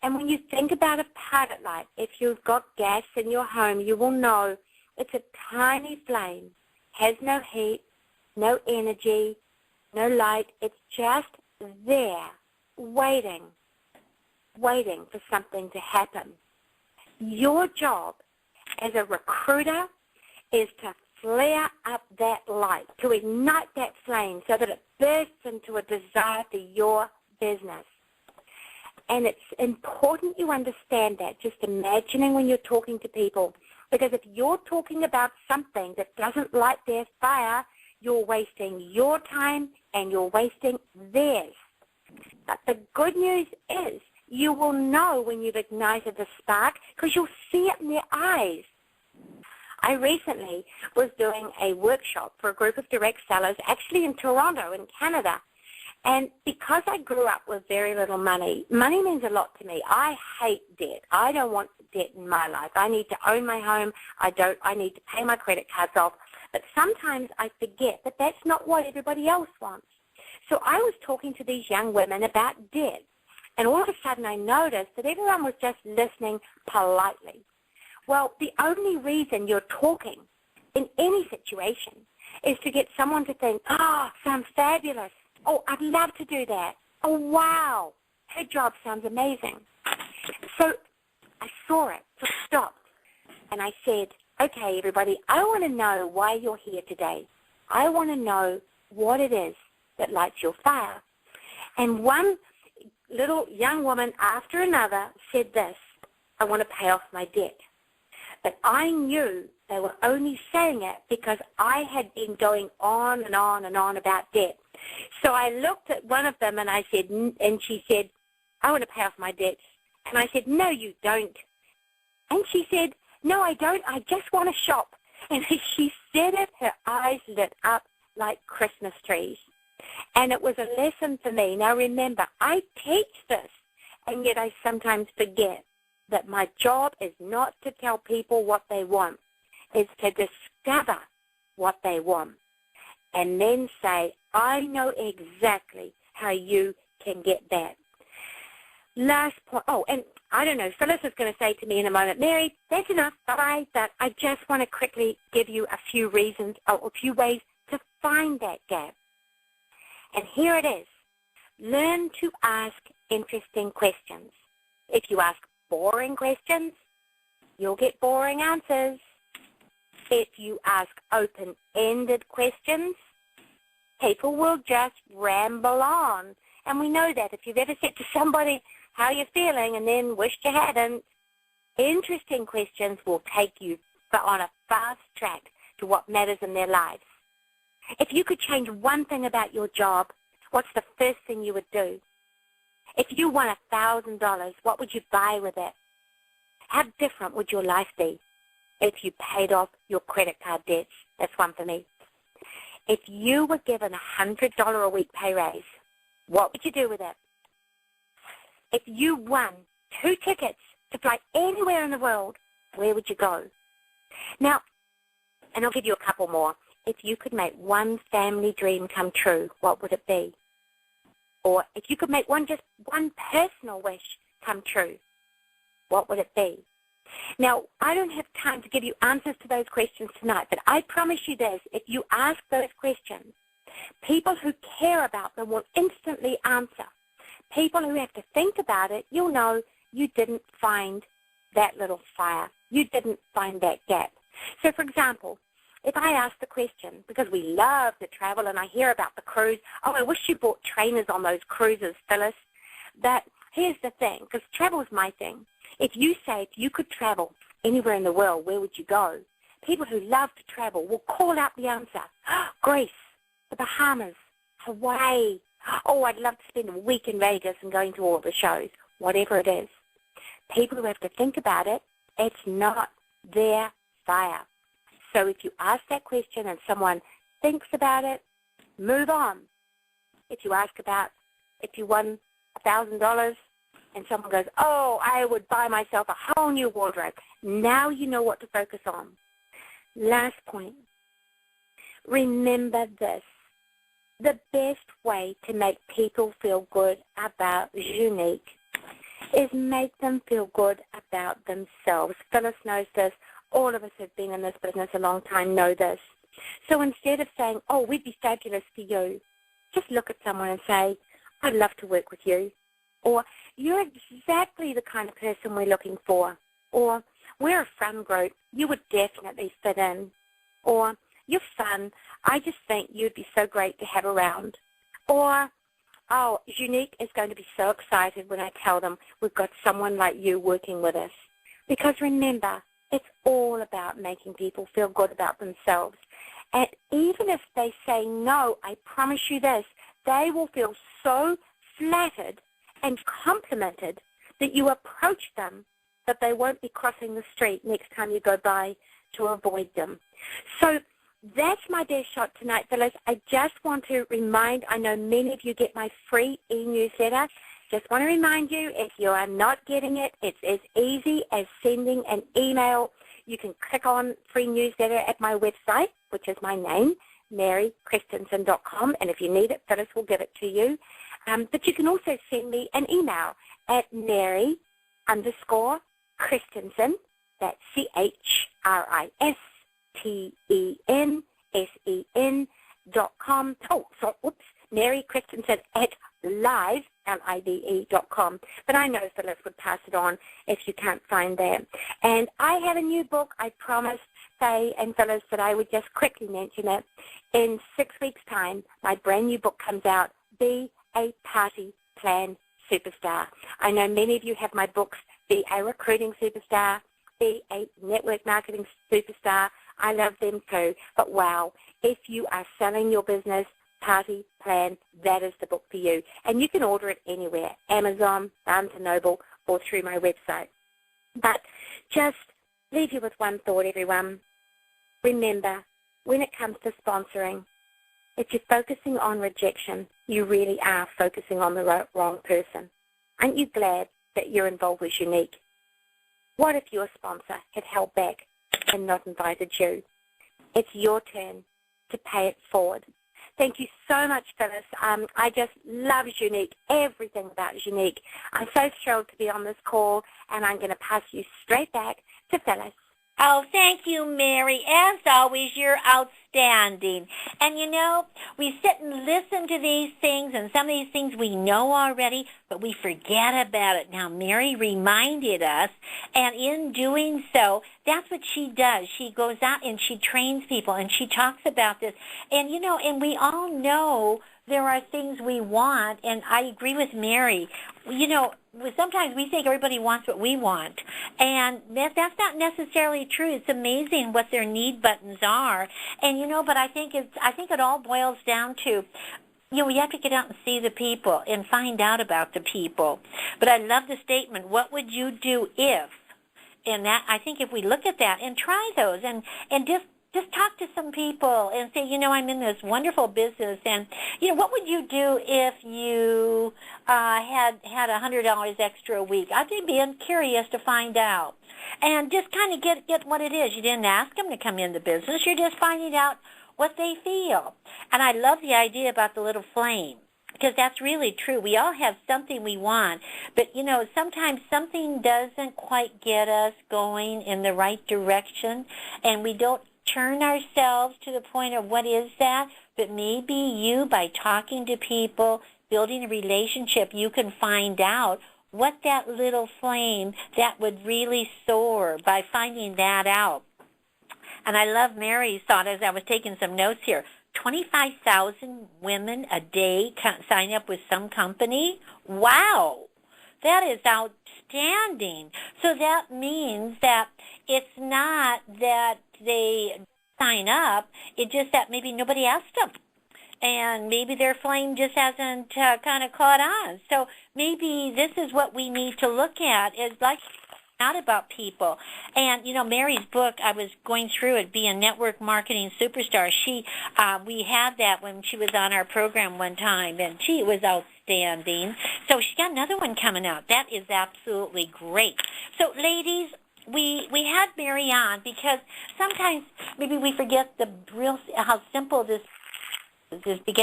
And when you think about a pilot light, if you've got gas in your home, you will know it's a tiny flame, has no heat, no energy, no light. It's just there, waiting for something to happen. Your job as a recruiter is to flare up that light, to ignite that flame so that it bursts into a desire for your business. And it's important you understand that, just imagining when you're talking to people, because if you're talking about something that doesn't light their fire, you're wasting your time and you're wasting theirs. But the good news is you will know when you've ignited the spark because you'll see it in their eyes. I recently was doing a workshop for a group of direct sellers, actually in Toronto, in Canada. And because I grew up with very little money, money means a lot to me. I hate debt. I don't want debt in my life. I need to own my home. I need to pay my credit cards off. But sometimes I forget that that's not what everybody else wants. So I was talking to these young women about debt. And all of a sudden I noticed that everyone was just listening politely. Well, the only reason you're talking in any situation is to get someone to think, oh, sounds fabulous. Oh, I'd love to do that. Oh, wow, her job sounds amazing. So I saw it, so I stopped, and I said, okay, everybody, I want to know why you're here today. I want to know what it is that lights your fire. And one little young woman after another said this, I want to pay off my debt. But I knew they were only saying it because I had been going on and on and on about debt. So I looked at one of them and I said, and she said, I want to pay off my debts. And I said, no, you don't. And she said, no, I don't. I just want to shop. And as she said it, her eyes lit up like Christmas trees. And it was a lesson for me. Now remember, I teach this, and yet I sometimes forget that my job is not to tell people what they want. It's to discover what they want and then say, I know exactly how you can get that. Last point. Oh, and I don't know, Phyllis is going to say to me in a moment, Mary, that's enough, bye-bye, but I just want to quickly give you a few reasons, or a few ways to find that gap. And here it is. Learn to ask interesting questions. If you ask boring questions, you'll get boring answers. If you ask open-ended questions, people will just ramble on. And we know that. If you've ever said to somebody how you're feeling and then wished you hadn't, interesting questions will take you on a fast track to what matters in their lives. If you could change one thing about your job, what's the first thing you would do? If you won $1,000, what would you buy with it? How different would your life be if you paid off your credit card debts? That's one for me. If you were given a $100 a week pay raise, what would you do with it? If you won 2 tickets to fly anywhere in the world, where would you go? Now, and I'll give you a couple more. If you could make one family dream come true, what would it be? Or if you could make just one personal wish come true, what would it be? Now, I don't have time to give you answers to those questions tonight, but I promise you this, if you ask those questions, people who care about them will instantly answer. People who have to think about it, you'll know you didn't find that little fire. You didn't find that gap. So, for example, if I ask the question, because we love to travel and I hear about the cruise, oh, I wish you bought trainers on those cruises, Phyllis. But here's the thing, because travel is my thing. If you say if you could travel anywhere in the world, where would you go? People who love to travel will call out the answer. Greece, the Bahamas, Hawaii. Oh, I'd love to spend a week in Vegas and going to all the shows, whatever it is. People who have to think about it, it's not their fire. So if you ask that question and someone thinks about it, move on. If you ask about if you won $1,000 and someone goes, oh, I would buy myself a whole new wardrobe, now you know what to focus on. Last point. Remember this. The best way to make people feel good about Unique is make them feel good about themselves. Phyllis knows this. All of us who have been in this business a long time know this. So instead of saying, oh, we'd be fabulous for you, just look at someone and say, I'd love to work with you. Or, you're exactly the kind of person we're looking for. Or, we're a fun group. You would definitely fit in. Or, you're fun. I just think you'd be so great to have around. Or, oh, Unique is going to be so excited when I tell them we've got someone like you working with us. Because remember, it's all about making people feel good about themselves. And even if they say no, I promise you this, they will feel so flattered and complimented that you approach them that they won't be crossing the street next time you go by to avoid them. So that's my best shot tonight, Phyllis. I just want to remind, I know many of you get my free e-newsletter. Just want to remind you, if you are not getting it, it's as easy as sending an email. You can click on free newsletter at my website, which is my name, marychristensen.com, and if you need it, Phyllis will give it to you. But you can also send me an email at Mary_Christensen, that's CHRISTENSEN.com. Oh, so, oops, Mary Christensen at live.com. But I know Phyllis would pass it on if you can't find that. And I have a new book. I promised Faye and Phyllis that I would just quickly mention it. In 6 weeks' time, my brand new book comes out, Be a Party Plan Superstar. I know many of you have my books, Be a Recruiting Superstar, Be a Network Marketing Superstar. I love them too. But wow, if you are selling your business, Party Plan, that is the book for you. And you can order it anywhere, Amazon, Barnes & Noble, or through my website. But just leave you with one thought, everyone. Remember, when it comes to sponsoring, if you're focusing on rejection, you really are focusing on the wrong person. Aren't you glad that you're involved with Unique? What if your sponsor had held back and not invited you? It's your turn to pay it forward. Thank you so much, Phyllis. I just love Unique, everything about Unique. I'm so thrilled to be on this call, and I'm going to pass you straight back to Phyllis. Oh, thank you, Mary. As always, you're outstanding. And, you know, we sit and listen to these things, and some of these things we know already, but we forget about it. Now, Mary reminded us, and in doing so, that's what she does. She goes out and she trains people, and she talks about this. And, you know, and we all know there are things we want, and I agree with Mary. You know, sometimes we think everybody wants what we want, and that's not necessarily true. It's amazing what their need buttons are, and you know. But I think it all boils down to, you know, we have to get out and see the people and find out about the people. But I love the statement, what would you do if? And that, I think if we look at that and try those and just talk to some people and say, you know, I'm in this wonderful business, and, you know, what would you do if you had $100 extra a week? I'd be curious to find out. And just kind of get what it is. You didn't ask them to come in the business. You're just finding out what they feel. And I love the idea about the little flame, because that's really true. We all have something we want, but, you know, sometimes something doesn't quite get us going in the right direction, and we don't turn ourselves to the point of what is that, but maybe you, by talking to people, building a relationship, you can find out what that little flame that would really soar by finding that out. And I love Mary's thought as I was taking some notes here. 25,000 women a day sign up with some company? Wow! That is outstanding. So that means that it's not that they sign up, it's just that maybe nobody asked them. And maybe their flame just hasn't kind of caught on. So maybe this is what we need to look at, is like out about people. And, you know, Mary's book, I was going through it, Be a Network Marketing Superstar. We had that when she was on our program one time, and she was outstanding. So she's got another one coming out. That is absolutely great. So, ladies, we had Mary on because sometimes maybe we forget how simple this is.